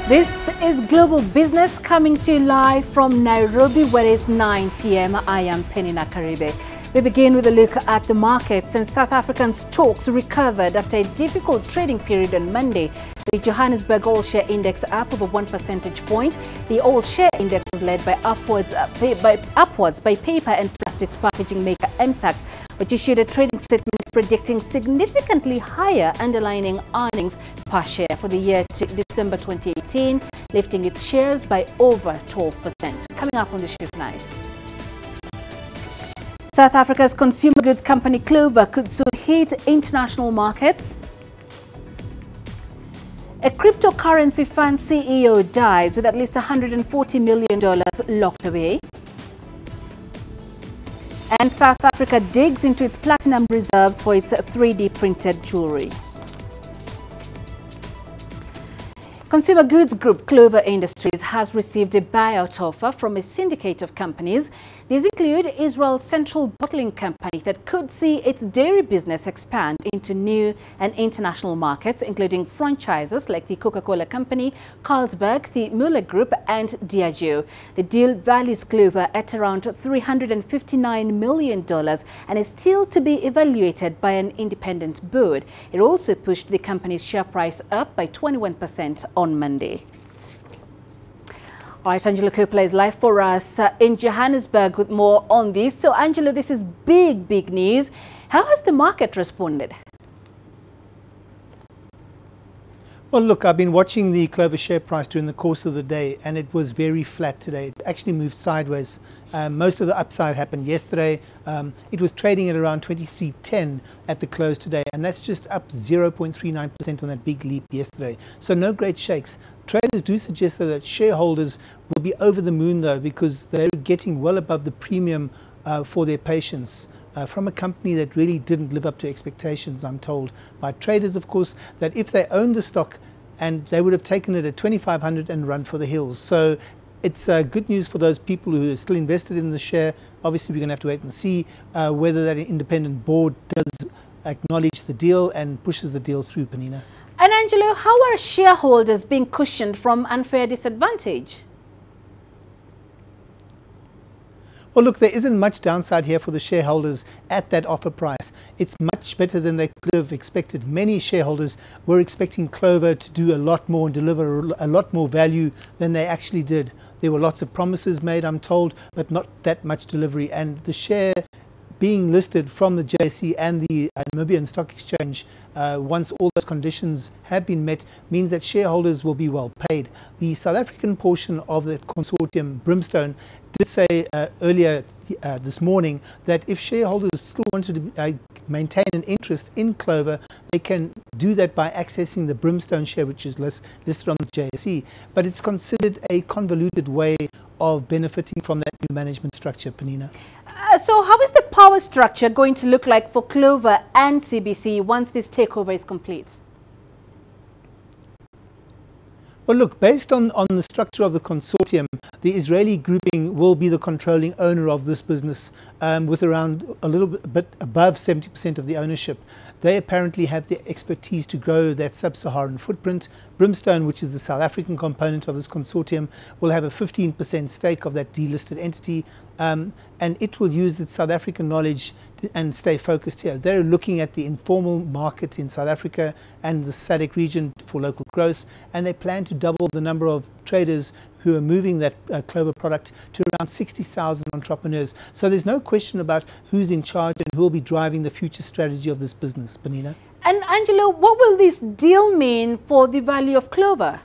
This is Global Business coming to you live from Nairobi, where it's 9 p.m. I am Peninah Karibe. We begin with a look at the markets, and South African stocks recovered after a difficult trading period on Monday. The Johannesburg All-Share Index up over 1 percentage point. The All-Share Index was led by upwards by paper and plastics packaging maker Impact, which issued a trading statement predicting significantly higher underlying earnings per share for the year to December 2018, lifting its shares by over 12%. Coming up on the show tonight. South Africa's consumer goods company Clover could soon hit international markets. A cryptocurrency fund CEO dies with at least $140 million locked away. And South Africa digs into its platinum reserves for its 3D printed jewelry. Consumer goods group Clover Industries has received a buyout offer from a syndicate of companies. These include Israel's Central Bottling Company that could see its dairy business expand into new and international markets, including franchises like the Coca-Cola Company, Carlsberg, the Muller Group and Diageo. The deal values Clover at around $359 million and is still to be evaluated by an independent board. It also pushed the company's share price up by 21% on Monday. All right, Angelo Coppola is live for us in Johannesburg with more on this. So, Angelo, this is big news. How has the market responded? Well, look, I've been watching the Clover share price during the course of the day, and it was very flat today. It actually moved sideways. Most of the upside happened yesterday. It was trading at around 23.10 at the close today, and that's just up 0.39% on that big leap yesterday. So no great shakes. Traders do suggest that shareholders will be over the moon, though, because they're getting well above the premium for their patience from a company that really didn't live up to expectations, I'm told by traders, of course, that if they owned the stock, and they would have taken it at 2,500 and run for the hills. So it's good news for those people who are still invested in the share. Obviously, we're going to have to wait and see whether that independent board does acknowledge the deal and pushes the deal through, Peninah. And Angelo, how are shareholders being cushioned from unfair disadvantage? Well, look, there isn't much downside here for the shareholders at that offer price. It's much better than they could have expected. Many shareholders were expecting Clover to do a lot more and deliver a lot more value than they actually did. There were lots of promises made, I'm told, but not that much delivery. And the share being listed from the JSE and the Namibian Stock Exchange, once all those conditions have been met, means that shareholders will be well paid. The South African portion of the consortium, Brimstone, did say earlier this morning that if shareholders still wanted to maintain an interest in Clover, they can do that by accessing the Brimstone share, which is listed on the JSE. But it's considered a convoluted way of benefiting from that new management structure, Peninah. So how is the power structure going to look like for Clover and CBC once this takeover is complete? Well, look, based on the structure of the consortium, the Israeli grouping will be the controlling owner of this business with around a little bit above 70% of the ownership. They apparently have the expertise to grow that sub-Saharan footprint. Brimstone, which is the South African component of this consortium, will have a 15% stake of that delisted entity, and it will use its South African knowledge and stay focused here. They're looking at the informal market in South Africa and the SADC region for local growth, and they plan to double the number of traders who are moving that Clover product to around 60,000 entrepreneurs. So there's no question about who's in charge and who will be driving the future strategy of this business, Peninah. And Angelo, what will this deal mean for the value of Clover?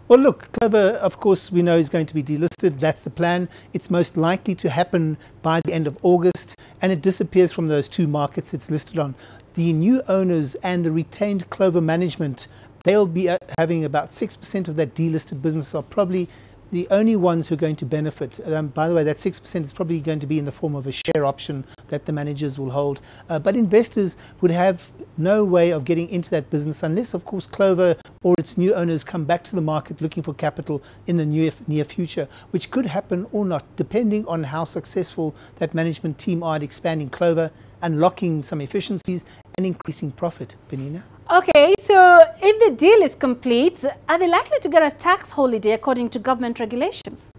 Well, look, Clover, of course, we know is going to be delisted. That's the plan. It's most likely to happen by the end of August, and it disappears from those two markets it's listed on. The new owners and the retained Clover management, they'll be having about 6% of that delisted business, are probably the only ones who are going to benefit. By the way, that 6% is probably going to be in the form of a share option that the managers will hold. But investors would have no way of getting into that business unless, of course, Clover or its new owners come back to the market looking for capital in the near future, which could happen or not, depending on how successful that management team are at expanding Clover, unlocking some efficiencies and increasing profit, Peninah. Okay, so if the deal is complete, are they likely to get a tax holiday according to government regulations?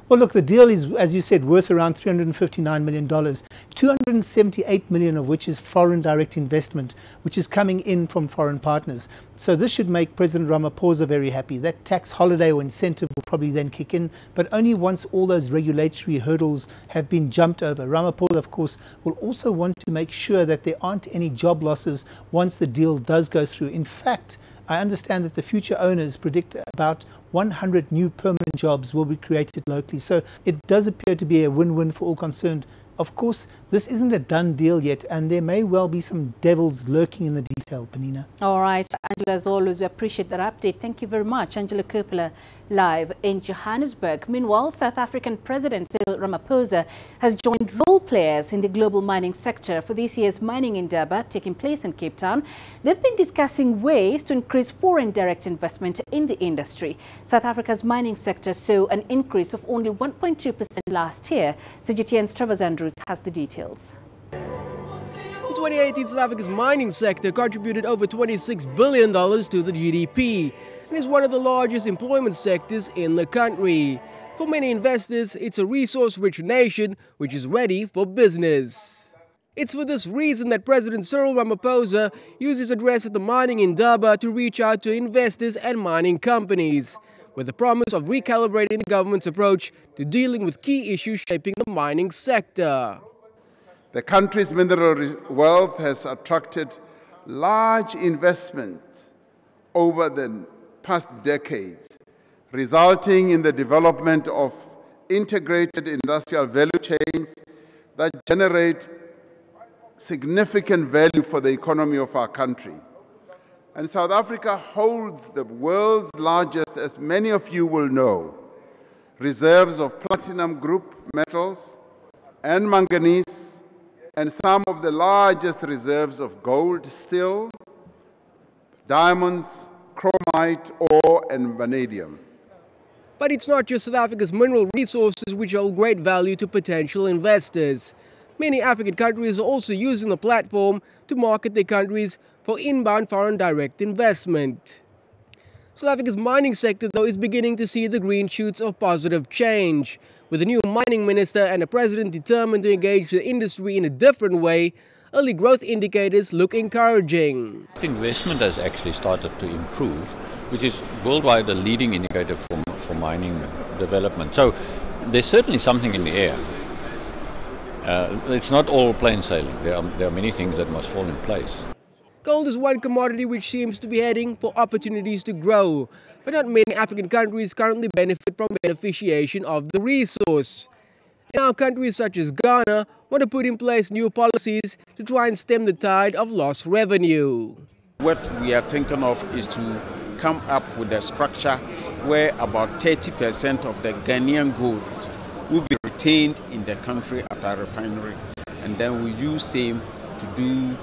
Well, look, the deal is, as you said, worth around $359 million, $278 million of which is foreign direct investment, which is coming in from foreign partners. So this should make President Ramaphosa very happy. That tax holiday or incentive will probably then kick in, but only once all those regulatory hurdles have been jumped over. Ramaphosa, of course, will also want to make sure that there aren't any job losses once the deal does go through. In fact, I understand that the future owners predict about 100 new permanent jobs will be created locally. So it does appear to be a win-win for all concerned. Of course, this isn't a done deal yet, and there may well be some devils lurking in the detail, Peninah. All right, Angela, as always, we appreciate that update. Thank you very much. Angela Coppola, live in Johannesburg. Meanwhile, South African President Cyril Ramaphosa has joined role players in the global mining sector for this year's mining endeavor taking place in Cape Town. They've been discussing ways to increase foreign direct investment in the industry. South Africa's mining sector saw an increase of only 1.2% last year. CGTN's Trevor Andrews has the details. In 2018, South Africa's mining sector contributed over $26 billion to the GDP and is one of the largest employment sectors in the country. For many investors, it's a resource-rich nation which is ready for business. It's for this reason that President Cyril Ramaphosa used his address at the mining in Durban to reach out to investors and mining companies, with the promise of recalibrating the government's approach to dealing with key issues shaping the mining sector. The country's mineral wealth has attracted large investments over the past decades, resulting in the development of integrated industrial value chains that generate significant value for the economy of our country. And South Africa holds the world's largest, as many of you will know, reserves of platinum group metals and manganese, and some of the largest reserves of gold, steel, diamonds, chromite, ore, and vanadium. But it's not just South Africa's mineral resources which hold great value to potential investors. Many African countries are also using the platform to market their countries for inbound foreign direct investment. South Africa's mining sector, though, is beginning to see the green shoots of positive change. With a new mining minister and a president determined to engage the industry in a different way, early growth indicators look encouraging. Investment has actually started to improve, which is worldwide a leading indicator for mining development. So there's certainly something in the air. It's not all plain sailing. There are many things that must fall in place. Gold is one commodity which seems to be heading for opportunities to grow, but not many African countries currently benefit from beneficiation of the resource. Now, countries such as Ghana want to put in place new policies to try and stem the tide of lost revenue. What we are thinking of is to come up with a structure where about 30% of the Ghanaian gold will be retained in the country at our refinery, and then we use same to do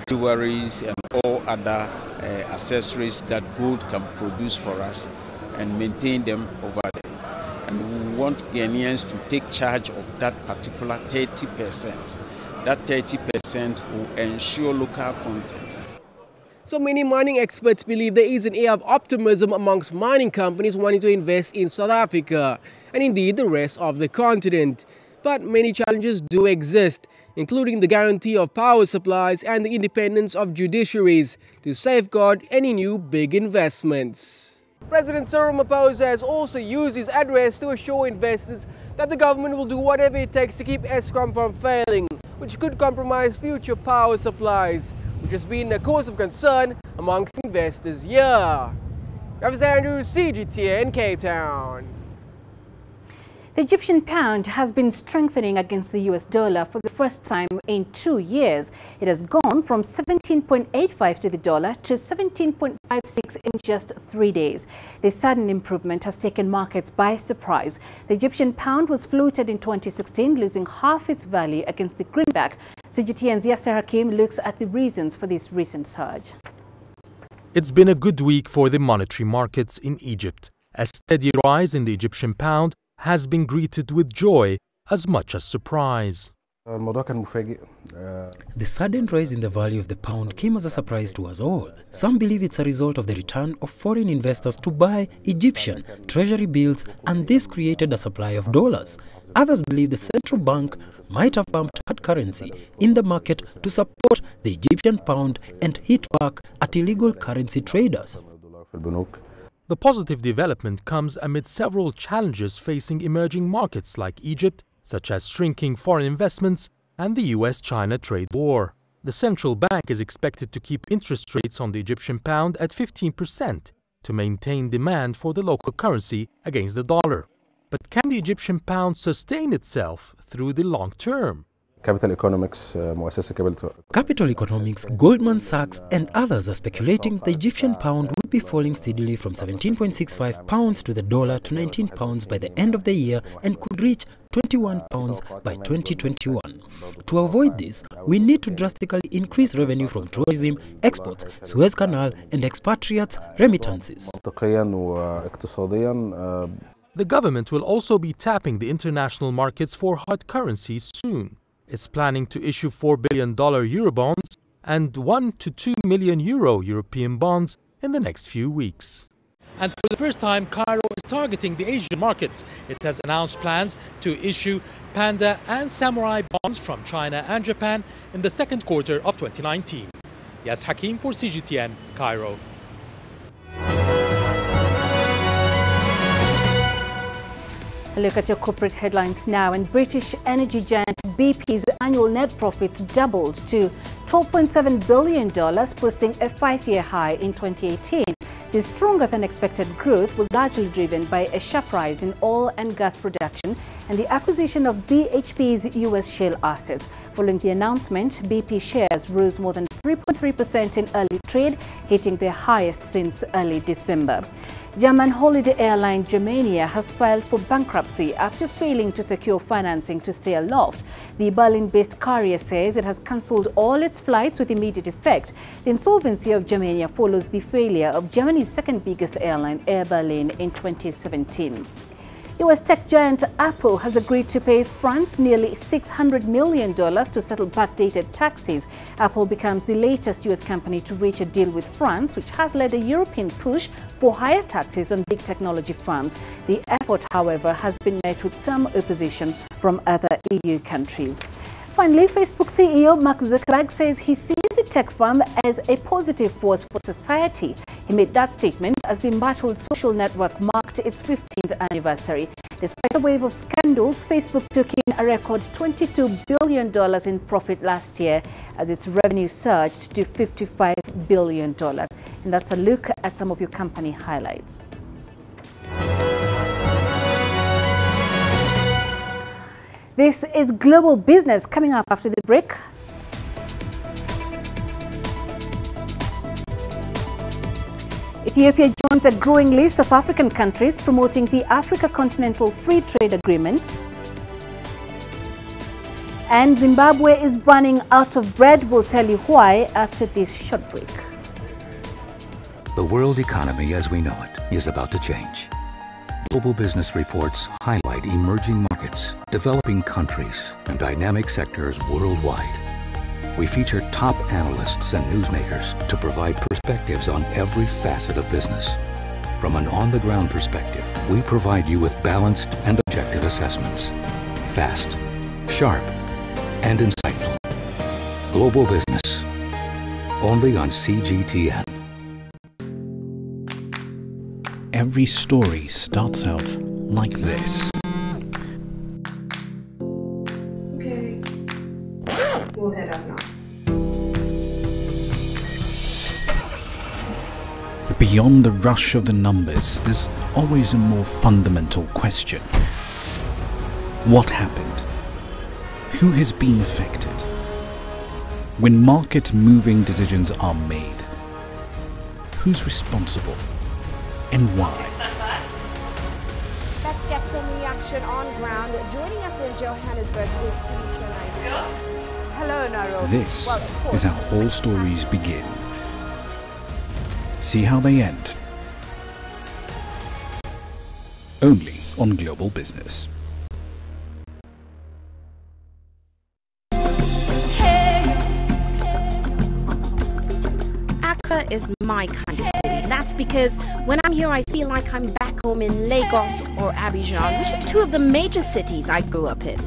jewelries and all other accessories that gold can produce for us and maintain them over there. And we want Ghanaians to take charge of that particular 30%. That 30% will ensure local content. So many mining experts believe there is an air of optimism amongst mining companies wanting to invest in South Africa and indeed the rest of the continent. But many challenges do exist, including the guarantee of power supplies and the independence of judiciaries to safeguard any new big investments. President Cyril Ramaphosa has also used his address to assure investors that the government will do whatever it takes to keep Eskom from failing, which could compromise future power supplies, which has been a cause of concern amongst investors here. Trevor Andrews, CGTN, Cape Town. The Egyptian pound has been strengthening against the US dollar for the first time in 2 years. It has gone from 17.85 to the dollar to 17.56 in just 3 days. This sudden improvement has taken markets by surprise. The Egyptian pound was floated in 2016, losing half its value against the greenback. CGTN's Yasser Hakim looks at the reasons for this recent surge. It's been a good week for the monetary markets in Egypt. A steady rise in the Egyptian pound has been greeted with joy as much as surprise. The sudden rise in the value of the pound came as a surprise to us all. Some believe it's a result of the return of foreign investors to buy Egyptian treasury bills, and this created a supply of dollars. Others believe the central bank might have pumped hard currency in the market to support the Egyptian pound and hit back at illegal currency traders. The positive development comes amid several challenges facing emerging markets like Egypt, such as shrinking foreign investments and the US-China trade war. The central bank is expected to keep interest rates on the Egyptian pound at 15% to maintain demand for the local currency against the dollar. But can the Egyptian pound sustain itself through the long term? Capital Economics, Goldman Sachs and others are speculating the Egyptian pound will be falling steadily from 17.65 pounds to the dollar to 19 pounds by the end of the year and could reach 21 pounds by 2021. To avoid this, we need to drastically increase revenue from tourism, exports, Suez Canal and expatriates' remittances. The government will also be tapping the international markets for hard currencies soon. It's planning to issue $4 billion Eurobonds and 1 to 2 million euro European bonds in the next few weeks. And for the first time, Cairo is targeting the Asian markets. It has announced plans to issue Panda and Samurai bonds from China and Japan in the second quarter of 2019. Yas Hakim for CGTN, Cairo. A look at your corporate headlines now. And British energy giant BP's annual net profits doubled to $12.7 billion, posting a 5-year high in 2018. This stronger-than-expected growth was largely driven by a sharp rise in oil and gas production and the acquisition of BHP's U.S. shale assets. Following the announcement, BP shares rose more than 3.3% in early trade, hitting their highest since early December. German holiday airline Germania has filed for bankruptcy after failing to secure financing to stay aloft. The Berlin-based carrier says it has cancelled all its flights with immediate effect. The insolvency of Germania follows the failure of Germany's second biggest airline, Air Berlin, in 2017. US tech giant Apple has agreed to pay France nearly $600 million to settle backdated taxes. Apple becomes the latest US company to reach a deal with France, which has led a European push for higher taxes on big technology firms. The effort, however, has been met with some opposition from other EU countries. Finally, Facebook CEO Mark Zuckerberg says he sees the tech firm as a positive force for society. He made that statement as the embattled social network marked its 15th anniversary. Despite a wave of scandals, Facebook took in a record $22 billion in profit last year as its revenue surged to $55 billion. And that's a look at some of your company highlights. This is Global Business, coming up after the break. Ethiopia joins a growing list of African countries promoting the Africa Continental Free Trade Agreement. And Zimbabwe is running out of bread. We'll tell you why after this short break. The world economy as we know it is about to change. Global business reports highlight emerging markets, developing countries, and dynamic sectors worldwide. We feature top analysts and newsmakers to provide perspectives on every facet of business. From an on-the-ground perspective, we provide you with balanced and objective assessments. Fast, sharp, and insightful. Global Business. Only on CGTN. Every story starts out like this. Okay. We'll head up now. Beyond the rush of the numbers, there's always a more fundamental question. What happened? Who has been affected? When market-moving decisions are made, who's responsible? And why? Let's get some reaction on ground. Joining us in Johannesburg is Sutra Nairobi. Hello, Nairobi. This is how all stories begin. See how they end. Only on Global Business. is my kind of city. That's because when I'm here, I feel like I'm back home in Lagos or Abidjan, which are two of the major cities I grew up in.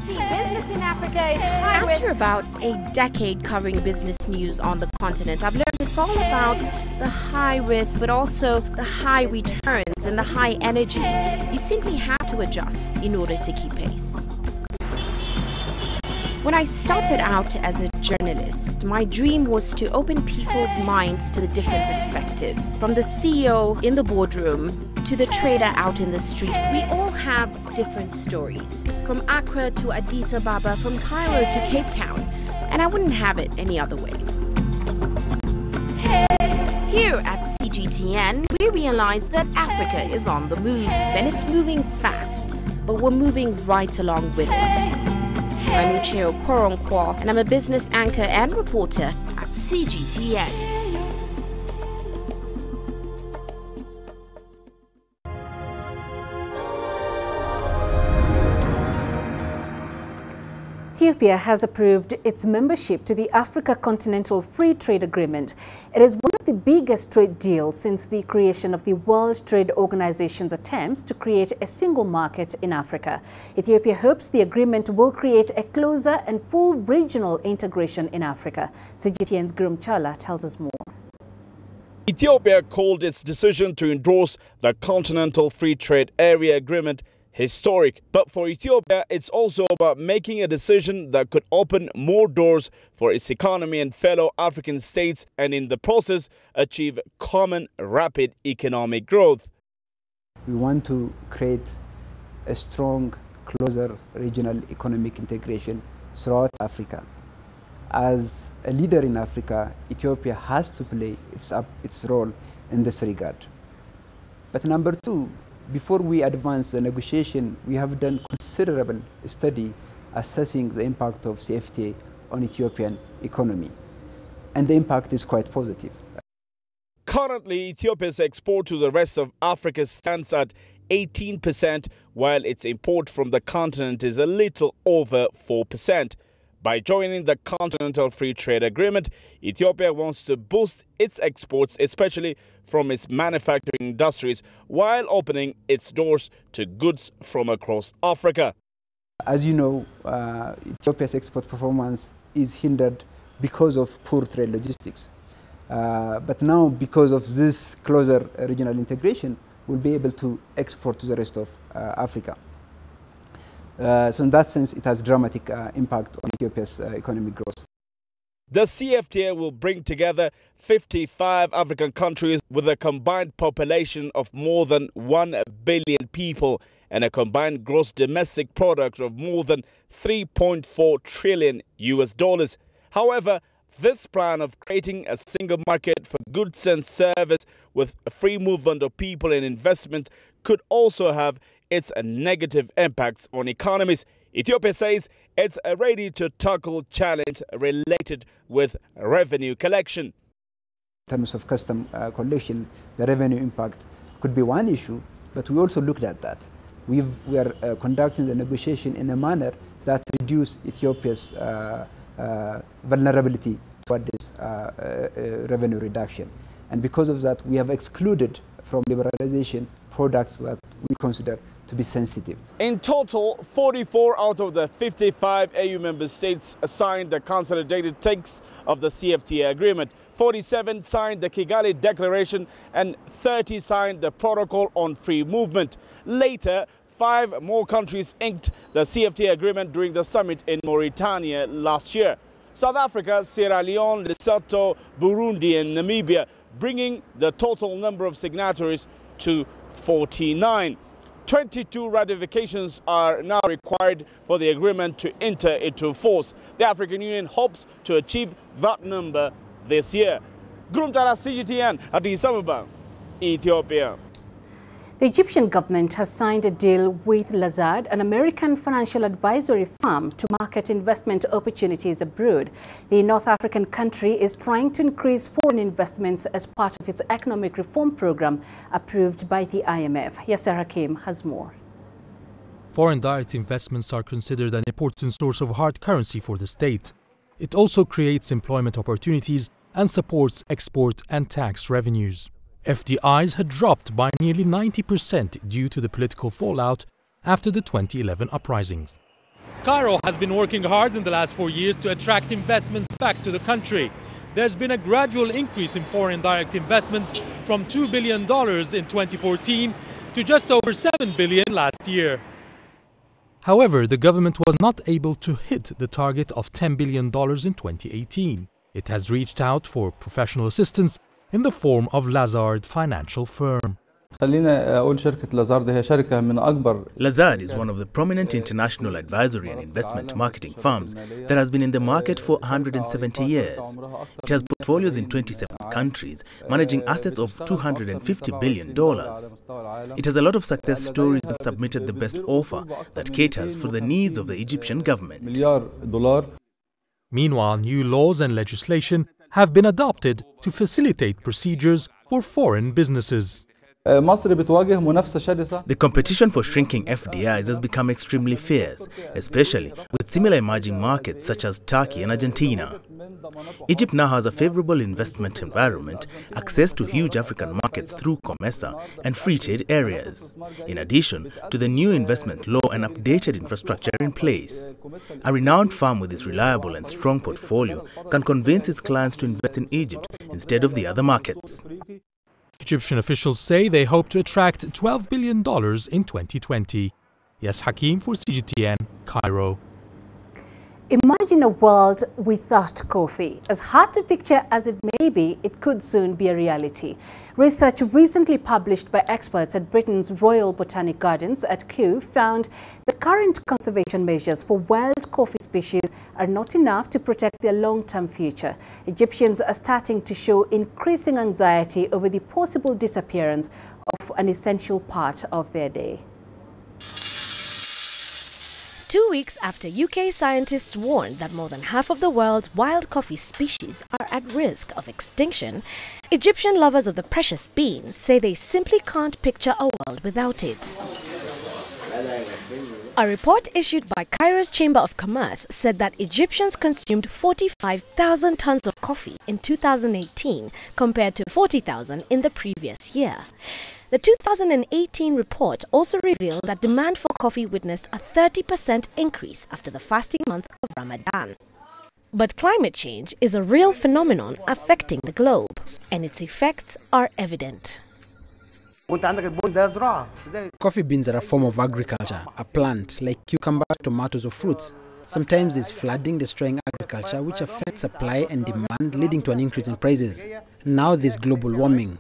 Business in Africa is high risk. After about a decade covering business news on the continent, I've learned it's all about the high risk, but also the high returns and the high energy. You simply have to adjust in order to keep pace. When I started out as a journalist, my dream was to open people's minds to the different perspectives. From the CEO in the boardroom to the trader out in the street, we all have different stories. From Accra to Addis Ababa, from Cairo to Cape Town. And I wouldn't have it any other way. Here at CGTN, we realize that Africa is on the move, and it's moving fast, but we're moving right along with it. I'm Ucheo Koronkwo, and I'm a business anchor and reporter at CGTN. Ethiopia has approved its membership to the Africa Continental Free Trade Agreement. It is one of the biggest trade deals since the creation of the World Trade Organization's attempts to create a single market in Africa. Ethiopia hopes the agreement will create a closer and full regional integration in Africa. CGTN's Gurum Chala tells us more. Ethiopia called its decision to endorse the Continental Free Trade Area Agreement historic. But for Ethiopia, it's also about making a decision that could open more doors for its economy and fellow African states, and in the process, achieve common rapid economic growth. We want to create a strong, closer regional economic integration throughout Africa. As a leader in Africa, Ethiopia has to play its role in this regard. But number two, before we advance the negotiation, we have done considerable study assessing the impact of CFTA on Ethiopian economy. And the impact is quite positive. Currently, Ethiopia's export to the rest of Africa stands at 18%, while its import from the continent is a little over 4%. By joining the Continental Free Trade Agreement, Ethiopia wants to boost its exports, especially from its manufacturing industries, while opening its doors to goods from across Africa. As you know, Ethiopia's export performance is hindered because of poor trade logistics. But now, because of this closer regional integration, we'll be able to export to the rest of Africa. So in that sense, it has dramatic impact on Ethiopia's economic growth. The CFTA will bring together 55 African countries with a combined population of more than 1 billion people and a combined gross domestic product of more than $3.4 trillion US. However, this plan of creating a single market for goods and service with a free movement of people and investment could also have its negative impacts on economies. Ethiopia says it's ready to tackle challenges related with revenue collection. In terms of custom collection, the revenue impact could be one issue, but we also looked at that. We are conducting the negotiation in a manner that reduces Ethiopia's vulnerability toward this revenue reduction. And because of that, we have excluded from liberalization products that we consider to be sensitive. In total, 44 out of the 55 AU member states signed the consolidated text of the CFTA agreement. 47 signed the Kigali Declaration and 30 signed the Protocol on Free Movement. Later, 5 more countries inked the CFTA agreement during the summit in Mauritania last year. South Africa, Sierra Leone, Lesotho, Burundi and Namibia, bringing the total number of signatories to 49. 22 ratifications are now required for the agreement to enter into force. The African Union hopes to achieve that number this year. Gurum Chala, CGTN, Addis Ababa, Ethiopia. The Egyptian government has signed a deal with Lazard, an American financial advisory firm, to market investment opportunities abroad. The North African country is trying to increase foreign investments as part of its economic reform program approved by the IMF. Yasser Hakim has more. Foreign direct investments are considered an important source of hard currency for the state. It also creates employment opportunities and supports export and tax revenues. FDIs had dropped by nearly 90% due to the political fallout after the 2011 uprisings. Cairo has been working hard in the last 4 years to attract investments back to the country. There's been a gradual increase in foreign direct investments from $2 billion in 2014 to just over $7 billion last year. However, the government was not able to hit the target of $10 billion in 2018. It has reached out for professional assistance in the form of Lazard Financial Firm. Lazard is one of the prominent international advisory and investment marketing firms that has been in the market for 170 years. It has portfolios in 27 countries, managing assets of $250 billion. It has a lot of success stories and submitted the best offer that caters for the needs of the Egyptian government. Meanwhile, new laws and legislation have been adopted to facilitate procedures for foreign businesses. The competition for shrinking FDIs has become extremely fierce, especially with similar emerging markets such as Turkey and Argentina. Egypt now has a favorable investment environment, access to huge African markets through COMESA and free trade areas, in addition to the new investment law and updated infrastructure in place. A renowned firm with its reliable and strong portfolio can convince its clients to invest in Egypt instead of the other markets. Egyptian officials say they hope to attract $12 billion in 2020. Yes, Hakim for CGTN, Cairo. Imagine a world without coffee. As hard to picture as it may be, it could soon be a reality. Research recently published by experts at Britain's Royal Botanic Gardens at Kew found the current conservation measures for wild coffee species are not enough to protect their long-term future. Egyptians are starting to show increasing anxiety over the possible disappearance of an essential part of their day. 2 weeks after UK scientists warned that more than half of the world's wild coffee species are at risk of extinction, Egyptian lovers of the precious bean say they simply can't picture a world without it. A report issued by Cairo's Chamber of Commerce said that Egyptians consumed 45,000 tons of coffee in 2018 compared to 40,000 in the previous year. The 2018 report also revealed that demand for coffee witnessed a 30% increase after the fasting month of Ramadan. But climate change is a real phenomenon affecting the globe, and its effects are evident. Coffee beans are a form of agriculture, a plant like cucumbers, tomatoes or fruits. Sometimes there's flooding destroying agriculture, which affects supply and demand, leading to an increase in prices. Now there's global warming.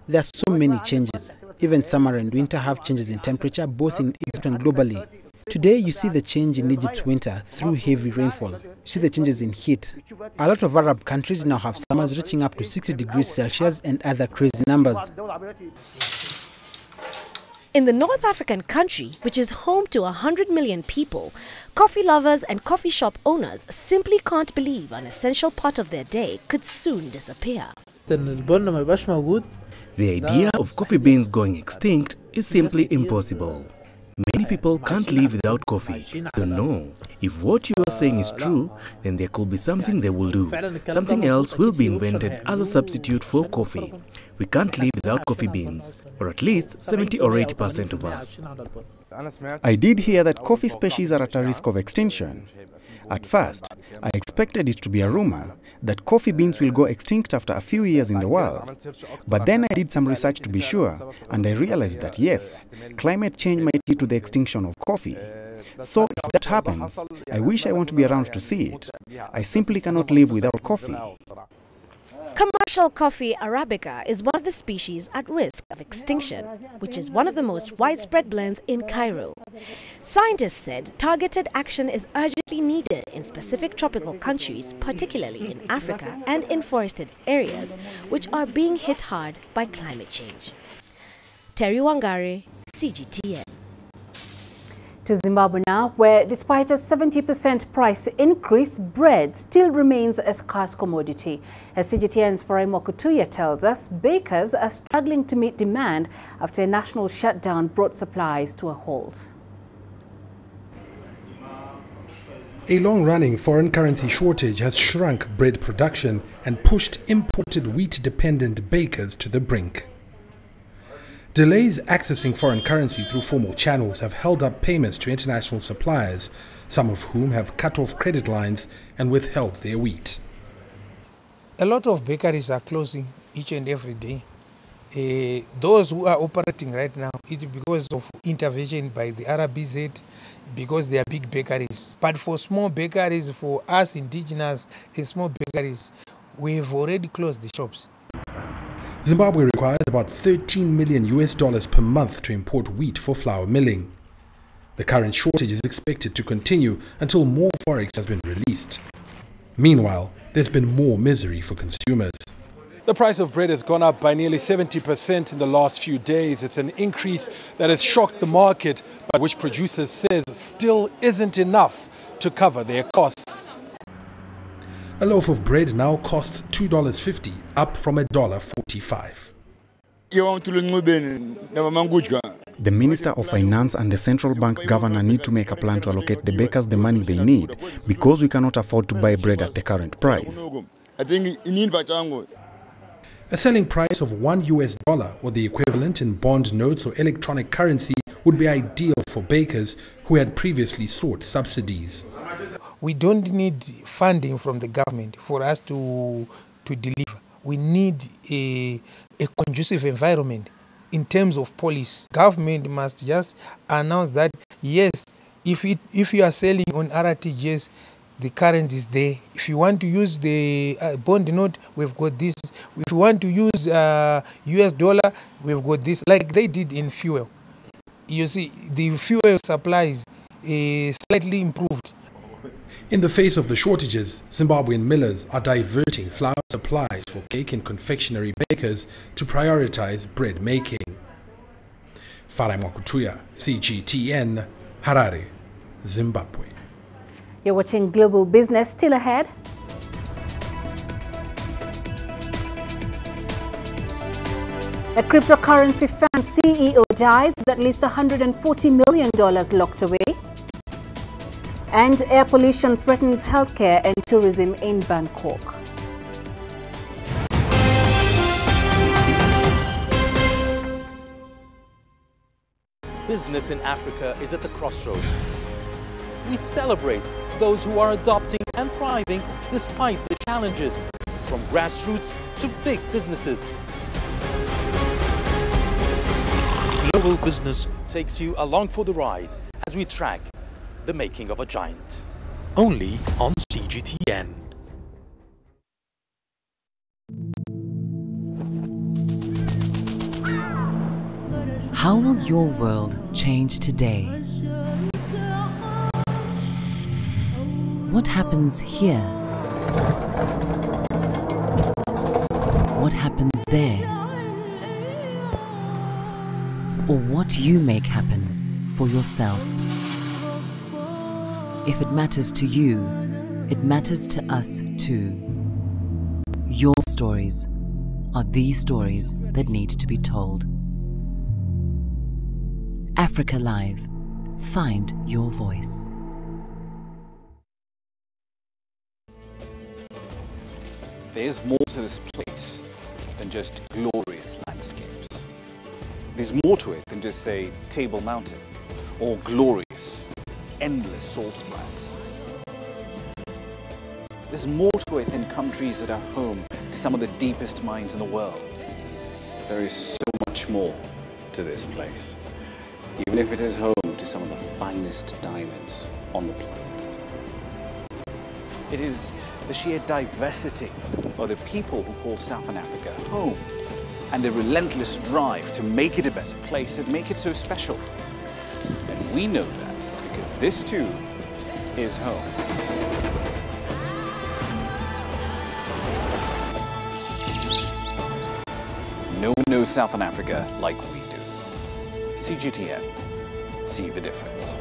There are so many changes. Even summer and winter have changes in temperature, both in Egypt and globally. Today, you see the change in Egypt's winter through heavy rainfall. You see the changes in heat. A lot of Arab countries now have summers reaching up to 60 degrees Celsius and other crazy numbers. In the North African country, which is home to 100 million people, coffee lovers and coffee shop owners simply can't believe an essential part of their day could soon disappear. The idea of coffee beans going extinct is simply impossible. Many people can't live without coffee. So no, if what you are saying is true, then there could be something they will do. Something else will be invented as a substitute for coffee. We can't live without coffee beans, or at least 70 or 80% of us. I did hear that coffee species are at a risk of extinction. At first, I expected it to be a rumor that coffee beans will go extinct after a few years in the world. But then I did some research to be sure, and I realized that yes, climate change might lead to the extinction of coffee. So if that happens, I wish I won't be around to see it. I simply cannot live without coffee. Commercial coffee Arabica is one of the species at risk of extinction, which is one of the most widespread blends in Cairo. Scientists said targeted action is urgently needed in specific tropical countries, particularly in Africa and in forested areas, which are being hit hard by climate change. Terry Wangari, CGTN. To Zimbabwe now, where despite a 70% price increase, bread still remains a scarce commodity. As CGTN's Foraimo Kutuya tells us, bakers are struggling to meet demand after a national shutdown brought supplies to a halt. A long-running foreign currency shortage has shrunk bread production and pushed imported wheat-dependent bakers to the brink. Delays accessing foreign currency through formal channels have held up payments to international suppliers, some of whom have cut off credit lines and withheld their wheat. A lot of bakeries are closing each and every day. Those who are operating right now, it's because of intervention by the RBZ, because they are big bakeries. But for small bakeries, for us indigenous small bakeries, we have already closed the shops. Zimbabwe requires about $13 million per month to import wheat for flour milling. The current shortage is expected to continue until more forex has been released. Meanwhile, there's been more misery for consumers. The price of bread has gone up by nearly 70% in the last few days. It's an increase that has shocked the market, but which producers says still isn't enough to cover their costs. A loaf of bread now costs $2.50, up from $1.45. The Minister of Finance and the Central Bank Governor need to make a plan to allocate the bakers the money they need, because we cannot afford to buy bread at the current price. A selling price of $1 or the equivalent in bond notes or electronic currency would be ideal for bakers who had previously sought subsidies. We don't need funding from the government for us to deliver. We need a conducive environment in terms of policy. Government must just announce that, yes, if you are selling on RTGS, the currency is there. If you want to use the bond note, we've got this. If you want to use US dollar, we've got this, like they did in fuel. You see, the fuel supplies slightly improved. In the face of the shortages, Zimbabwean millers are diverting flour supplies for cake and confectionery bakers to prioritize bread making. Farai Mwakutuya, CGTN, Harare, Zimbabwe. You're watching Global Business. Still ahead. A cryptocurrency firm CEO dies with at least $140 million locked away. And air pollution threatens healthcare and tourism in Bangkok. Business in Africa is at the crossroads. We celebrate those who are adopting and thriving despite the challenges, from grassroots to big businesses. Global Business takes you along for the ride as we track the making of a giant. Only on CGTN. How will your world change today? What happens here? What happens there? Or what you make happen for yourself? If it matters to you, it matters to us too. Your stories are the stories that need to be told. Africa Live. Find your voice. There's more to this place than just glorious landscapes. There's more to it than just, say, Table Mountain or glorious, endless salt flats. There's more to it than countries that are home to some of the deepest mines in the world. There is so much more to this place, even if it is home to some of the finest diamonds on the planet. It is the sheer diversity of the people who call Southern Africa home, and the relentless drive to make it a better place that make it so special. And we know that because this too is home. No one knows Southern Africa like we do. CGTN. See the difference.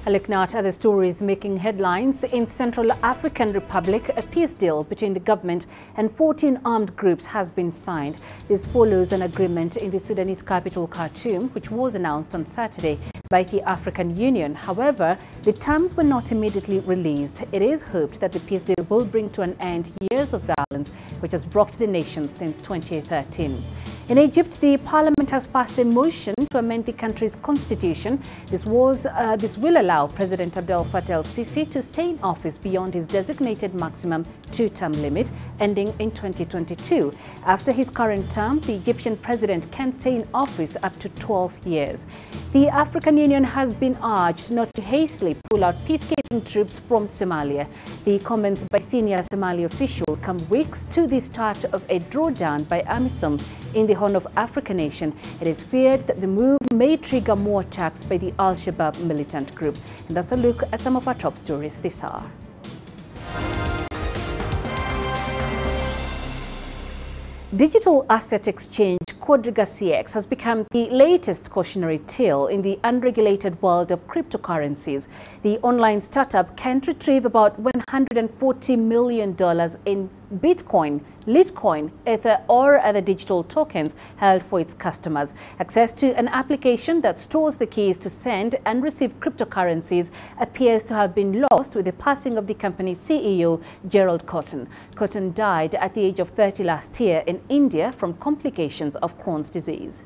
A look now at other stories making headlines. In Central African Republic, a peace deal between the government and 14 armed groups has been signed. This follows an agreement in the Sudanese capital, Khartoum, which was announced on Saturday by the African Union. However, the terms were not immediately released. It is hoped that the peace deal will bring to an end years of violence, which has rocked the nation since 2013. In Egypt, the parliament has passed a motion to amend the country's constitution. This will allow President Abdel Fattah el-Sisi to stay in office beyond his designated maximum two-term limit, ending in 2022. After his current term, the Egyptian president can stay in office up to 12 years. The African Union has been urged not to hastily pull out peacekeeping troops from Somalia. The comments by senior Somali officials come weeks to the start of a drawdown by AMISOM in the Horn of Africa nation. It is feared that the move may trigger more attacks by the Al-Shabaab militant group. And that's a look at some of our top stories this hour. Digital asset exchange Quadriga CX has become the latest cautionary tale in the unregulated world of cryptocurrencies. The online startup can retrieve about $140 million in Bitcoin, Litecoin, Ether or other digital tokens held for its customers. Access to an application that stores the keys to send and receive cryptocurrencies appears to have been lost with the passing of the company's CEO, Gerald Cotton. Cotton died at the age of 30 last year in India from complications of Crohn's disease.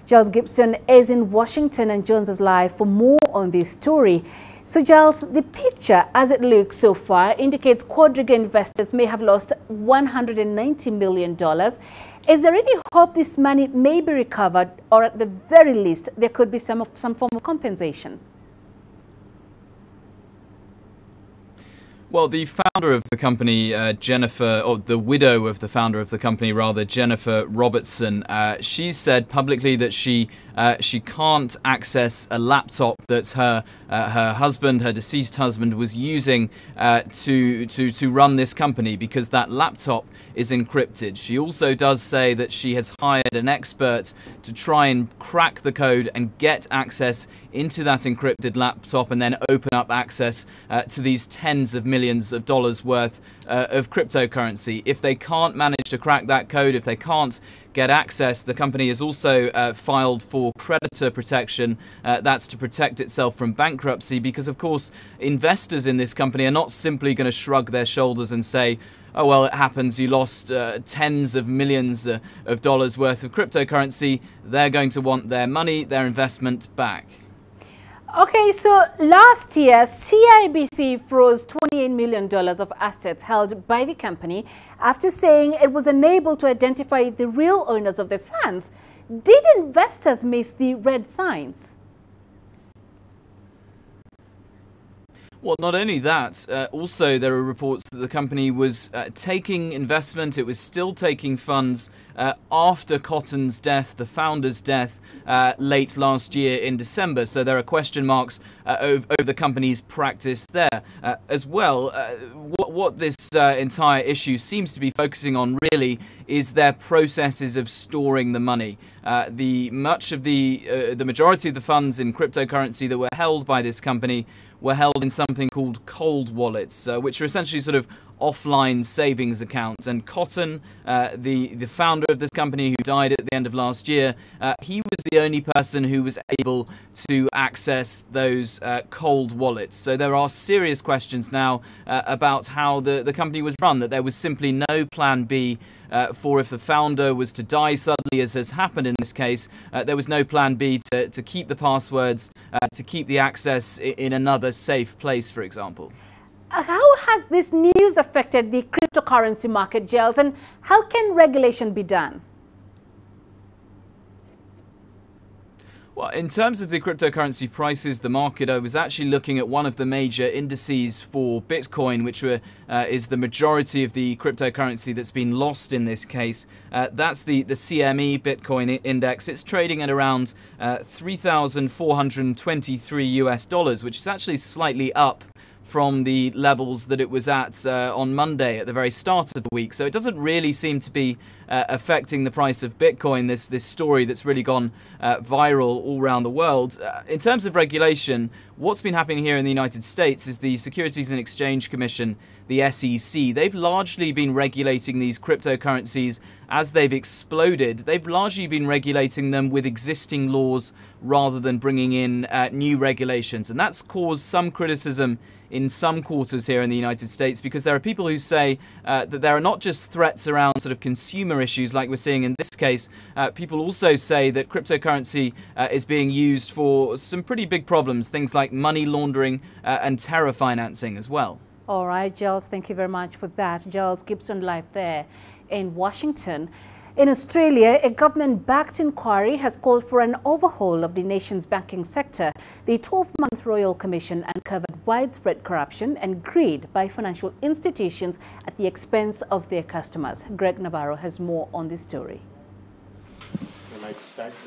Giles Gibson is in Washington and joins us live for more on this story. So Giles, the picture as it looks so far indicates Quadriga investors may have lost $190 million. Is there any hope this money may be recovered, or at the very least there could be some form of compensation? Well, the founder of the company, Jennifer, or the widow of the founder of the company, rather, Jennifer Robertson, she said publicly that she can't access a laptop that her husband, her deceased husband, was using to run this company because that laptop is encrypted. She also does say that she has hired an expert to try and crack the code and get access into that encrypted laptop and then open up access to these tens of millions of dollars worth of cryptocurrency. If they can't manage to crack that code, if they can't get access, the company has also filed for creditor protection. That's to protect itself from bankruptcy because, of course, investors in this company are not simply going to shrug their shoulders and say, oh, well, it happens, you lost tens of millions of dollars worth of cryptocurrency. They're going to want their money, their investment back. Okay, so last year, CIBC froze $28 million of assets held by the company after saying it was unable to identify the real owners of the funds. Did investors miss the red signs? Well, not only that, also there are reports that the company was taking investment, it was still taking funds after Cotton's death, the founder's death, late last year in December. So there are question marks over the company's practice there. As well, what this entire issue seems to be focusing on really is their processes of storing the money. The majority of the funds in cryptocurrency that were held by this company were held in something called cold wallets, which are essentially sort of offline savings accounts. And Cotton, the founder of this company who died at the end of last year, he was the only person who was able to access those cold wallets. So there are serious questions now about how the company was run, that there was simply no plan B for if the founder was to die suddenly, as has happened in this case. There was no plan B to keep the passwords, to keep the access in another safe place, for example. How has this news affected the cryptocurrency market, Giles, and how can regulation be done? Well, in terms of the cryptocurrency prices, the market, I was actually looking at one of the major indices for Bitcoin, which is the majority of the cryptocurrency that's been lost in this case. That's the CME Bitcoin index. It's trading at around $3,423 US, which is actually slightly up from the levels that it was at on Monday at the very start of the week. So it doesn't really seem to be affecting the price of Bitcoin, this story that's really gone viral all around the world. In terms of regulation, what's been happening here in the United States is the Securities and Exchange Commission, the SEC. They've largely been regulating these cryptocurrencies as they've exploded. They've largely been regulating them with existing laws rather than bringing in new regulations. And that's caused some criticism in some quarters here in the United States, because there are people who say that there are not just threats around sort of consumer issues like we're seeing in this case. People also say that cryptocurrency is being used for some pretty big problems, things like money laundering and terror financing as well. All right, Giles, thank you very much for that. Giles Gibson live there in Washington. In Australia, a government-backed inquiry has called for an overhaul of the nation's banking sector. The 12-month Royal Commission uncovered widespread corruption and greed by financial institutions at the expense of their customers. Greg Navarro has more on this story.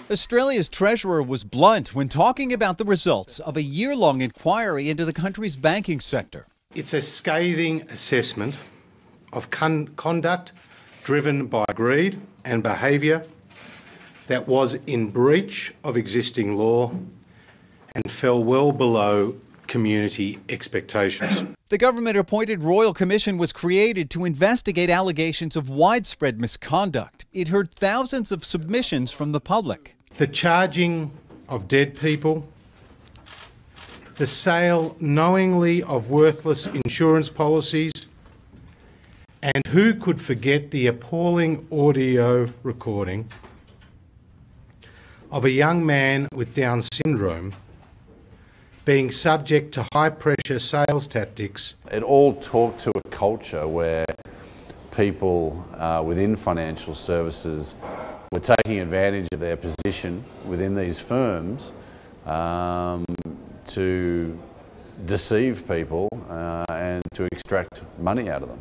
Australia's Treasurer was blunt when talking about the results of a year-long inquiry into the country's banking sector. It's a scathing assessment of conduct driven by greed and behaviour that was in breach of existing law and fell well below community expectations. The government-appointed Royal Commission was created to investigate allegations of widespread misconduct. It heard thousands of submissions from the public. The charging of dead people, the sale knowingly of worthless insurance policies, and who could forget the appalling audio recording of a young man with Down syndrome being subject to high-pressure sales tactics. It all talked to a culture where people within financial services were taking advantage of their position within these firms to deceive people and to extract money out of them.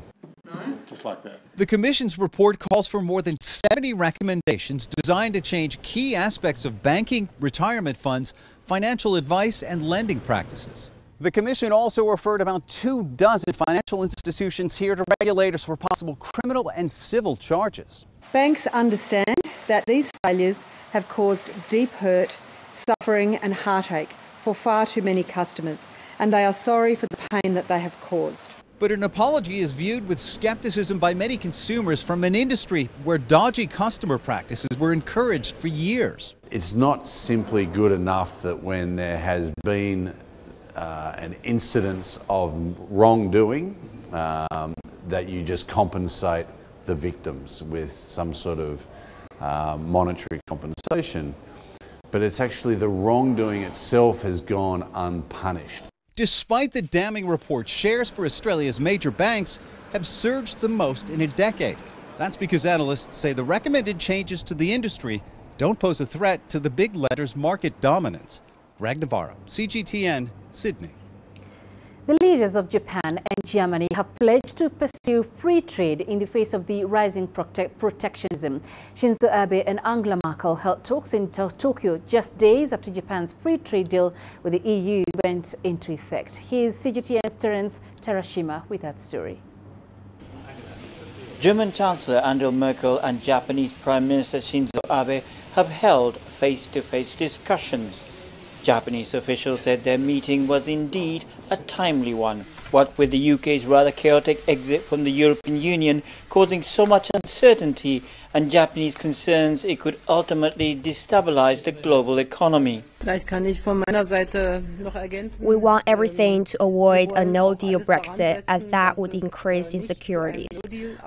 Just like that. The Commission's report calls for more than 70 recommendations designed to change key aspects of banking, retirement funds, financial advice, and lending practices. The Commission also referred about 24 financial institutions here to regulators for possible criminal and civil charges. Banks understand that these failures have caused deep hurt, suffering and heartache for far too many customers, and they are sorry for the pain that they have caused. But an apology is viewed with skepticism by many consumers from an industry where dodgy customer practices were encouraged for years. It's not simply good enough that when there has been an incidence of wrongdoing, that you just compensate the victims with some sort of monetary compensation. But it's actually the wrongdoing itself has gone unpunished. Despite the damning report, shares for Australia's major banks have surged the most in a decade. That's because analysts say the recommended changes to the industry don't pose a threat to the big letters' market dominance. Greg Navarro, CGTN, Sydney. The leaders of Japan and Germany have pledged to pursue free trade in the face of the rising protectionism. Shinzo Abe and Angela Merkel held talks in Tokyo just days after Japan's free trade deal with the EU went into effect. Here's CGTN's Terence Terashima with that story. German Chancellor Angela Merkel and Japanese Prime Minister Shinzo Abe have held face-to-face discussions. Japanese officials said their meeting was indeed a timely one. What with the UK's rather chaotic exit from the European Union causing so much uncertainty and Japanese concerns it could ultimately destabilize the global economy. We want everything to avoid a no-deal Brexit, as that would increase insecurities.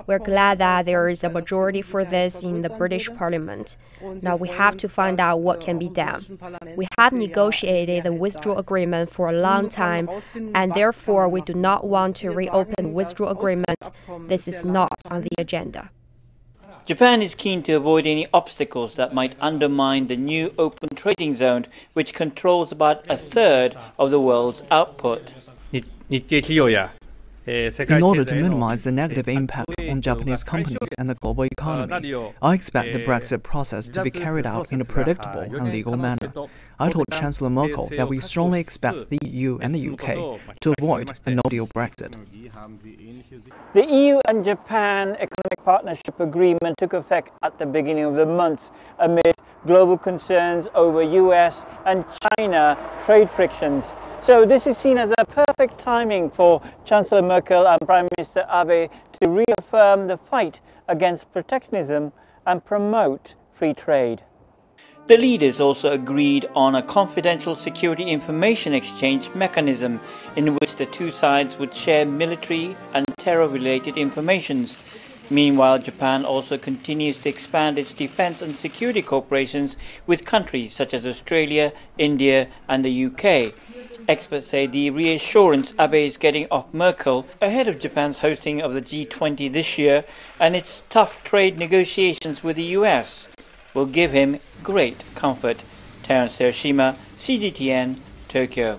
We're glad that there is a majority for this in the British Parliament. Now we have to find out what can be done. We have negotiated the withdrawal agreement for a long time, and therefore we do not want to reopen the withdrawal agreement. This is not on the agenda. Japan is keen to avoid any obstacles that might undermine the new open trading zone, which controls about a third of the world's output. In order to minimize the negative impact on Japanese companies and the global economy, I expect the Brexit process to be carried out in a predictable and legal manner. I told Chancellor Merkel that we strongly expect the EU and the UK to avoid a no-deal Brexit. The EU and Japan Economic Partnership Agreement took effect at the beginning of the month amid global concerns over US and China trade frictions. So this is seen as a perfect timing for Chancellor Merkel and Prime Minister Abe to reaffirm the fight against protectionism and promote free trade. The leaders also agreed on a confidential security information exchange mechanism in which the two sides would share military and terror-related informations. Meanwhile, Japan also continues to expand its defense and security cooperations with countries such as Australia, India and the UK. Experts say the reassurance Abe is getting off Merkel ahead of Japan's hosting of the G20 this year and its tough trade negotiations with the US will give him great comfort. Terence Hiroshima, CGTN, Tokyo.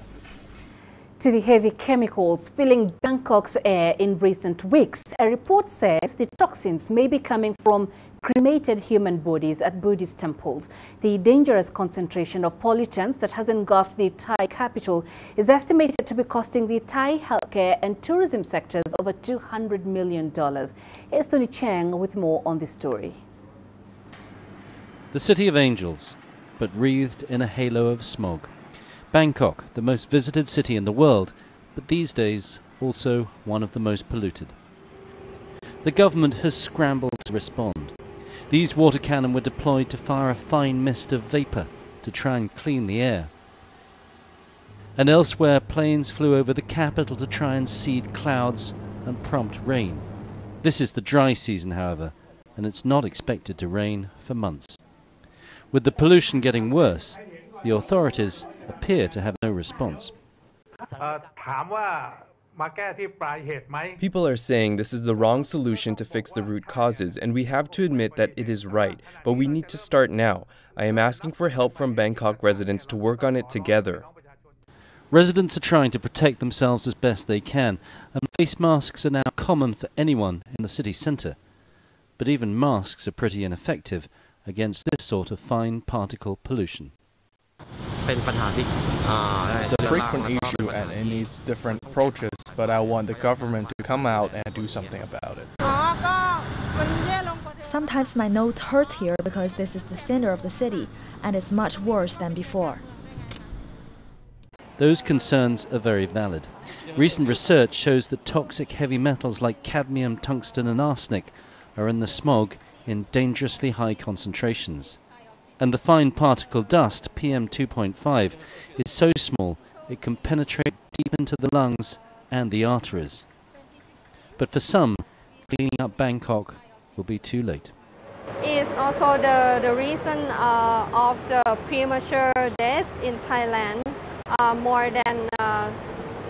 To the heavy chemicals filling Bangkok's air in recent weeks, a report says the toxins may be coming from cremated human bodies at Buddhist temples. The dangerous concentration of pollutants that has engulfed the Thai capital is estimated to be costing the Thai healthcare and tourism sectors over $200 million. Here's Tony Cheng with more on this story. The City of Angels, but wreathed in a halo of smog. Bangkok, the most visited city in the world, but these days also one of the most polluted. The government has scrambled to respond. These water cannon were deployed to fire a fine mist of vapour to try and clean the air. And elsewhere, planes flew over the capital to try and seed clouds and prompt rain. This is the dry season, however, and it's not expected to rain for months. With the pollution getting worse, the authorities appear to have no response. People are saying this is the wrong solution to fix the root causes, and we have to admit that it is right, but we need to start now. I am asking for help from Bangkok residents to work on it together. Residents are trying to protect themselves as best they can, and face masks are now common for anyone in the city centre. But even masks are pretty ineffective against this sort of fine particle pollution. It's a frequent issue and it needs different approaches, but I want the government to come out and do something about it. Sometimes my nose hurts here because this is the center of the city and it's much worse than before. Those concerns are very valid. Recent research shows that toxic heavy metals like cadmium, tungsten and arsenic are in the smog in dangerously high concentrations. And the fine particle dust, PM2.5, is so small it can penetrate deep into the lungs and the arteries. But for some, cleaning up Bangkok will be too late. It's also the reason of the premature death in Thailand. More than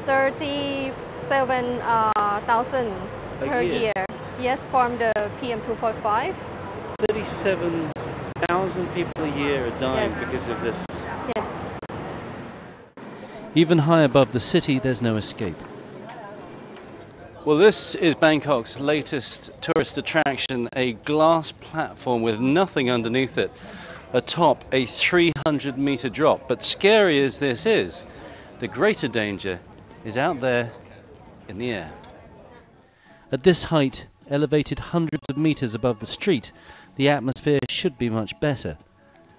37,000 per year. Yes, from the PM2.5. 37,000 people a year are dying because of this. Yes. Even high above the city, there's no escape. Well, this is Bangkok's latest tourist attraction, a glass platform with nothing underneath it, atop a 300-meter drop. But scary as this is, the greater danger is out there in the air. At this height, elevated hundreds of meters above the street, the atmosphere should be much better.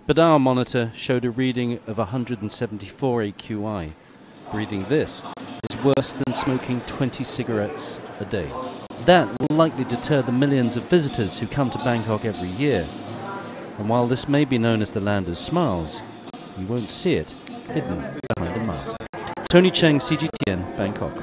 But our monitor showed a reading of 174 AQI. Breathing this is worse than smoking 20 cigarettes a day. That will likely deter the millions of visitors who come to Bangkok every year. And while this may be known as the land of smiles, you won't see it hidden behind a mask. Tony Cheng, CGTN, Bangkok.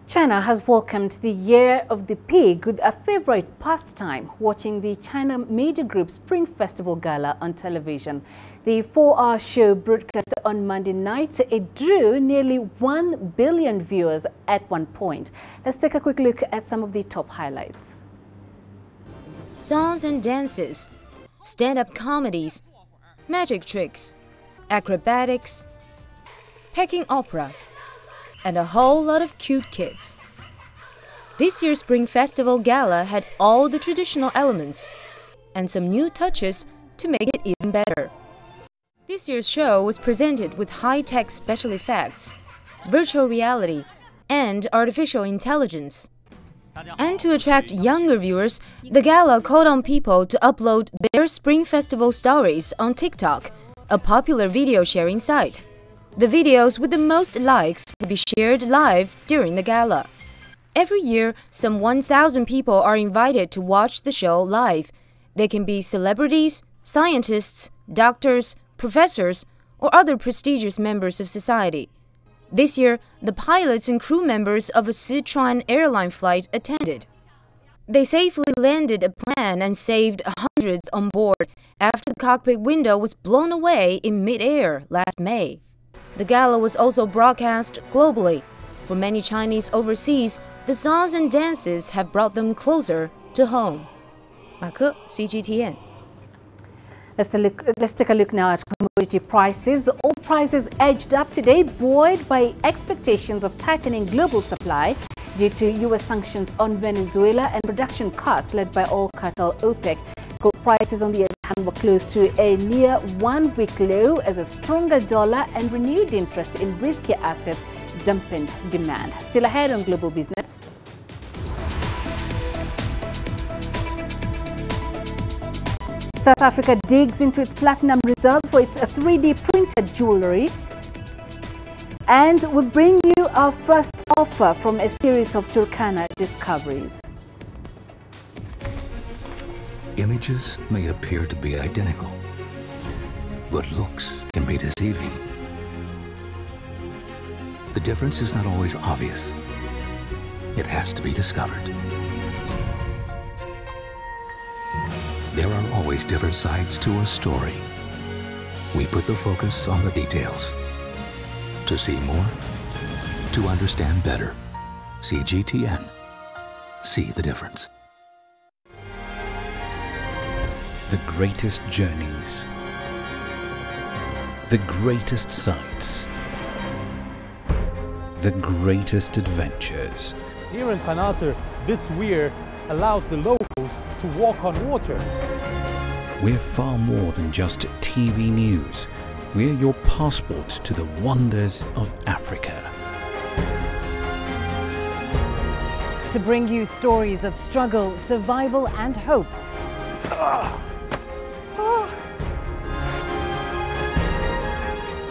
China has welcomed the Year of the Pig with a favorite pastime, watching the China Media Group Spring Festival Gala on television. The 4-hour show broadcast on Monday night, it drew nearly 1 billion viewers at one point. Let's take a quick look at some of the top highlights. Songs and dances, stand-up comedies, magic tricks, acrobatics, Peking opera, and a whole lot of cute kids. This year's Spring Festival Gala had all the traditional elements and some new touches to make it even better. This year's show was presented with high-tech special effects, virtual reality, and artificial intelligence. And to attract younger viewers, the gala called on people to upload their Spring Festival stories on TikTok, a popular video sharing site. The videos with the most likes will be shared live during the gala. Every year, some 1,000 people are invited to watch the show live. They can be celebrities, scientists, doctors, professors, or other prestigious members of society. This year, the pilots and crew members of a Sichuan airline flight attended. They safely landed a plane and saved hundreds on board after the cockpit window was blown away in mid-air last May. The gala was also broadcast globally. For many Chinese overseas, the songs and dances have brought them closer to home. Ma Ke, CGTN. Let's take a look now at commodity prices. Oil prices edged up today, buoyed by expectations of tightening global supply due to U.S. sanctions on Venezuela and production cuts led by oil cartel OPEC. Gold prices, on the other hand, were close to a near one-week low as a stronger dollar and renewed interest in riskier assets dampened demand. Still ahead on Global Business. South Africa digs into its platinum reserves for its 3D printed jewelry. And we bring you our first offer from a series of Turkana discoveries. Images may appear to be identical, but looks can be deceiving. The difference is not always obvious. It has to be discovered. There are always different sides to a story. We put the focus on the details. To see more, to understand better. CGTN. See the difference. The greatest journeys. The greatest sights. The greatest adventures. Here in Peninah, this weir allows the locals to walk on water. We're far more than just TV news. We're your passport to the wonders of Africa. To bring you stories of struggle, survival and hope.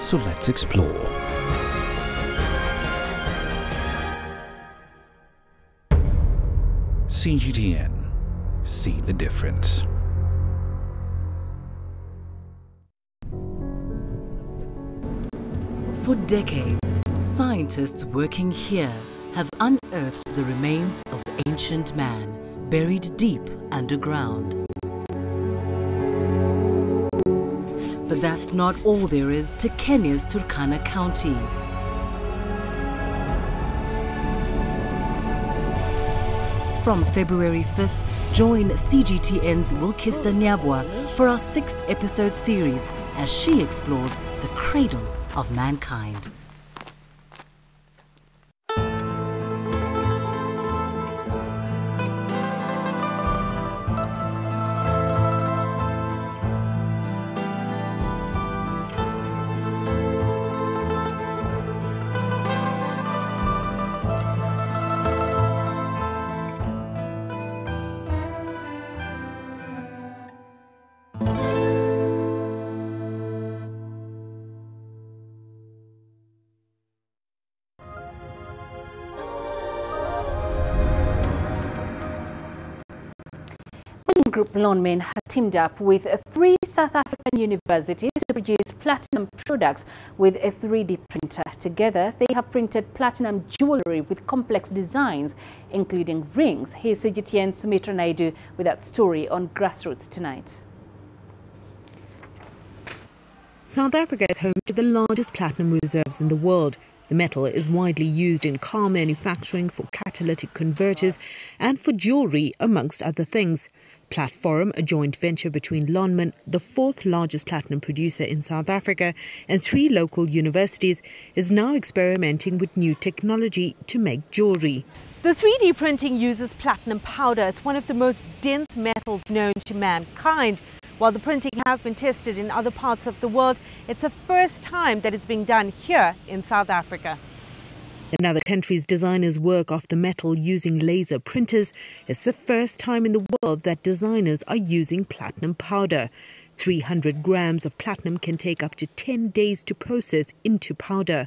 So let's explore. CGTN. See the difference. For decades, scientists working here have unearthed the remains of ancient man buried deep underground. But that's not all there is to Kenya's Turkana County. From February 5th, join CGTN's Wilkista Nyabwa for our 6-episode series as she explores the cradle of mankind. Group Loanmen has teamed up with 3 South African universities to produce platinum products with a 3D printer. Together, they have printed platinum jewelry with complex designs, including rings. Here's CGTN's Sumitra Naidu with that story on Grassroots tonight. South Africa is home to the largest platinum reserves in the world. The metal is widely used in car manufacturing, for catalytic converters and for jewellery, amongst other things. Platform, a joint venture between Lonmin, the fourth largest platinum producer in South Africa, and 3 local universities, is now experimenting with new technology to make jewellery. The 3D printing uses platinum powder. It's one of the most dense metals known to mankind. While the printing has been tested in other parts of the world, it's the first time that it's being done here in South Africa. In other countries, designers work off the metal using laser printers. It's the first time in the world that designers are using platinum powder. 300 grams of platinum can take up to 10 days to process into powder.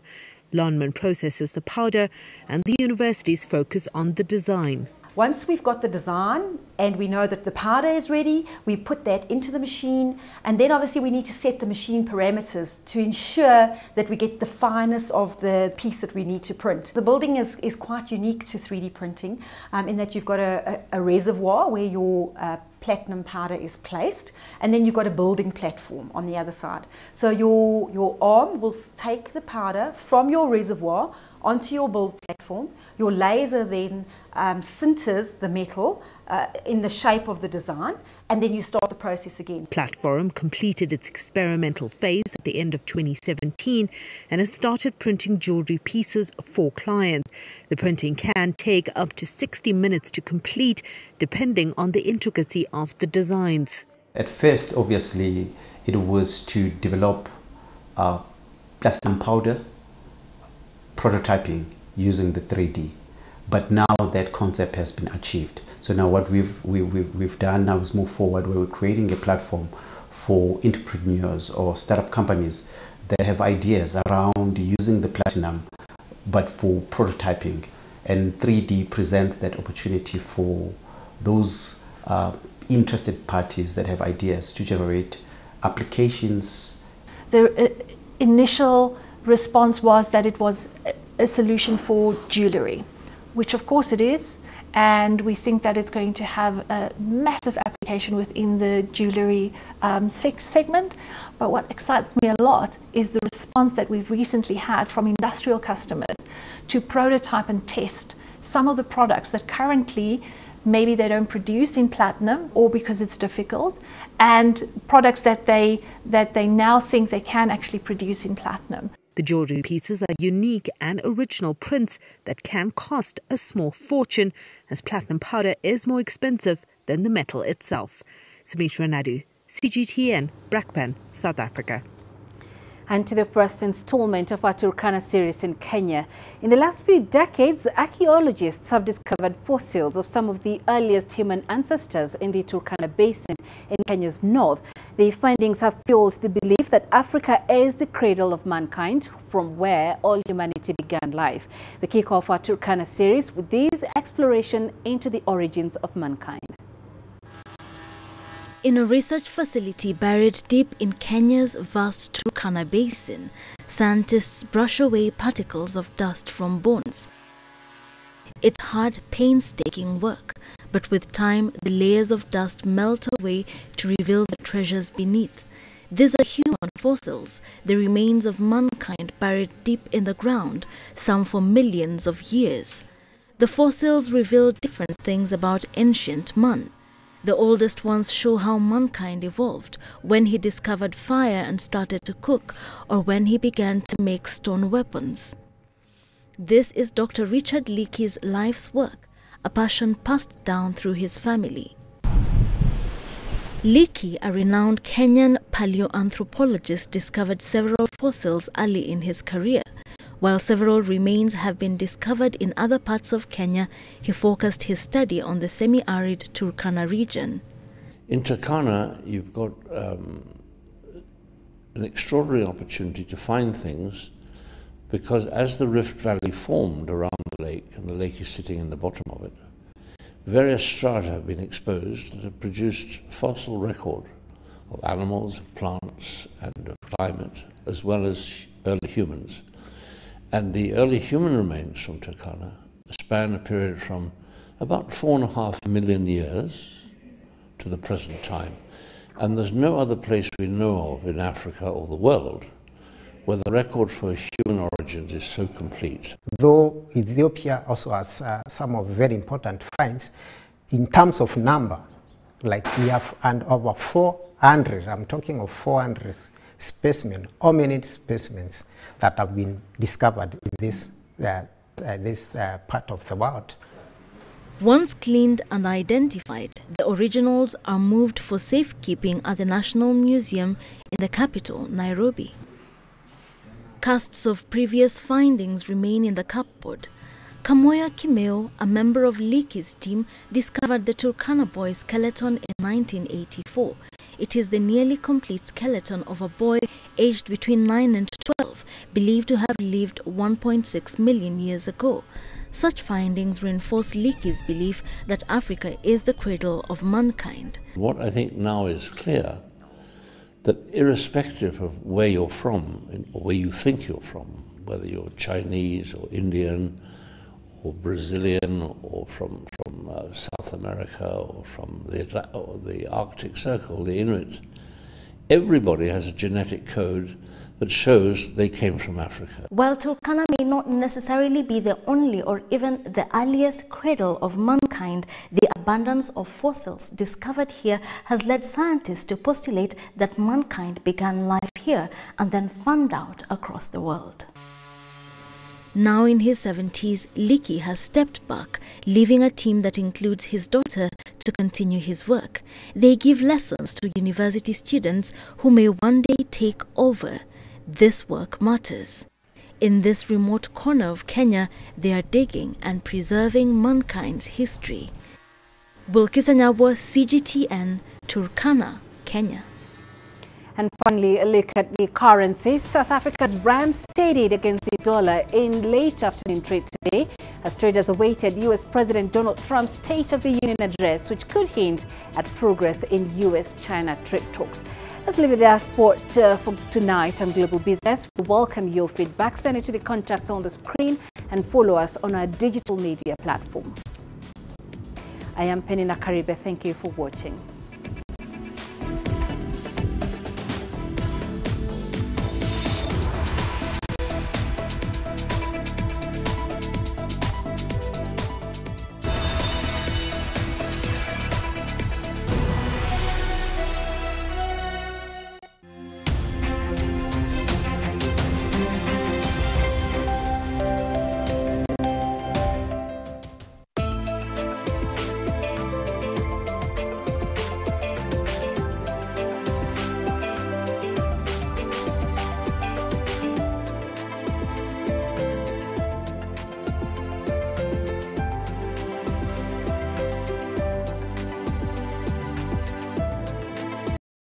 Lonmin processes the powder and the universities focus on the design. Once we've got the design and we know that the powder is ready, we put that into the machine, and then obviously we need to set the machine parameters to ensure that we get the fineness of the piece that we need to print. The building is quite unique to 3D printing in that you've got a reservoir where your platinum powder is placed, and then you've got a building platform on the other side. So your arm will take the powder from your reservoir onto your build platform. Your laser then sinters the metal in the shape of the design, and then you start the process again. Platform completed its experimental phase at the end of 2017 and has started printing jewellery pieces for clients. The printing can take up to 60 minutes to complete, depending on the intricacy of the designs. At first, obviously, it was to develop platinum powder prototyping using the 3D, but now that concept has been achieved. So now what we've done now is move forward, where we're creating a platform for entrepreneurs or startup companies that have ideas around using the platinum, but for prototyping, and 3D present that opportunity for those interested parties that have ideas to generate applications. The initial response was that it was a solution for jewellery, which of course it is, and we think that it's going to have a massive application within the jewellery segment. But what excites me a lot is the response that we've recently had from industrial customers to prototype and test some of the products that currently maybe they don't produce in platinum, or because it's difficult, and products that they now think they can actually produce in platinum. The jewellery pieces are unique and original prints that can cost a small fortune, as platinum powder is more expensive than the metal itself. Sumitra Nadu, CGTN, Brakpan, South Africa. And to the first installment of our Turkana series in Kenya. In the last few decades, archaeologists have discovered fossils of some of the earliest human ancestors in the Turkana Basin in Kenya's north. The findings have fueled the belief that Africa is the cradle of mankind, from where all humanity began life. We kick off our Turkana series with this exploration into the origins of mankind. In a research facility buried deep in Kenya's vast Turkana Basin, scientists brush away particles of dust from bones. It's hard, painstaking work, but with time, the layers of dust melt away to reveal the treasures beneath. These are human fossils, the remains of mankind buried deep in the ground, some for millions of years. The fossils reveal different things about ancient man. The oldest ones show how mankind evolved, when he discovered fire and started to cook, or when he began to make stone weapons. This is Dr. Richard Leakey's life's work, a passion passed down through his family. Leakey, a renowned Kenyan paleoanthropologist, discovered several fossils early in his career. While several remains have been discovered in other parts of Kenya, he focused his study on the semi-arid Turkana region. In Turkana, you've got an extraordinary opportunity to find things, because as the Rift Valley formed around the lake, and the lake is sitting in the bottom of it, various strata have been exposed that have produced fossil record of animals, plants, and of climate, as well as early humans. And the early human remains from Turkana span a period from about 4.5 million years to the present time. And there's no other place we know of in Africa or the world where the record for human origins is so complete. Though Ethiopia also has some of very important finds, in terms of number, like we have over 400, I'm talking of 400 specimens, hominid specimens that have been discovered in this part of the world. Once cleaned and identified, the originals are moved for safekeeping at the National Museum in the capital, Nairobi. Casts of previous findings remain in the cupboard. Kamoya Kimeo, a member of Leakey's team, discovered the Turkana boy skeleton in 1984. It is the nearly complete skeleton of a boy aged between 9 and 12, believed to have lived 1.6 million years ago. Such findings reinforce Leakey's belief that Africa is the cradle of mankind. What I think now is clear, that irrespective of where you're from, or where you think you're from, whether you're Chinese or Indian or Brazilian or from South America or from the Arctic Circle, the Inuit, everybody has a genetic code that shows they came from Africa. While Turkana may not necessarily be the only or even the earliest cradle of mankind, the abundance of fossils discovered here has led scientists to postulate that mankind began life here and then fanned out across the world. Now in his 70s, Leakey has stepped back, leaving a team that includes his daughter to continue his work. They give lessons to university students who may one day take over. This work matters. In this remote corner of Kenya, they are digging and preserving mankind's history. Bulkisa Nyabwa, CGTN, Turkana, Kenya. And finally, a look at the currency. South Africa's rand steadied against the dollar in late afternoon trade today as traders awaited U.S. President Donald Trump's State of the Union address, which could hint at progress in U.S.-China trade talks. Let's leave it there for tonight on Global Business. We welcome your feedback. Send it to the contacts on the screen and follow us on our digital media platform. I am Peninah Karibe. Thank you for watching.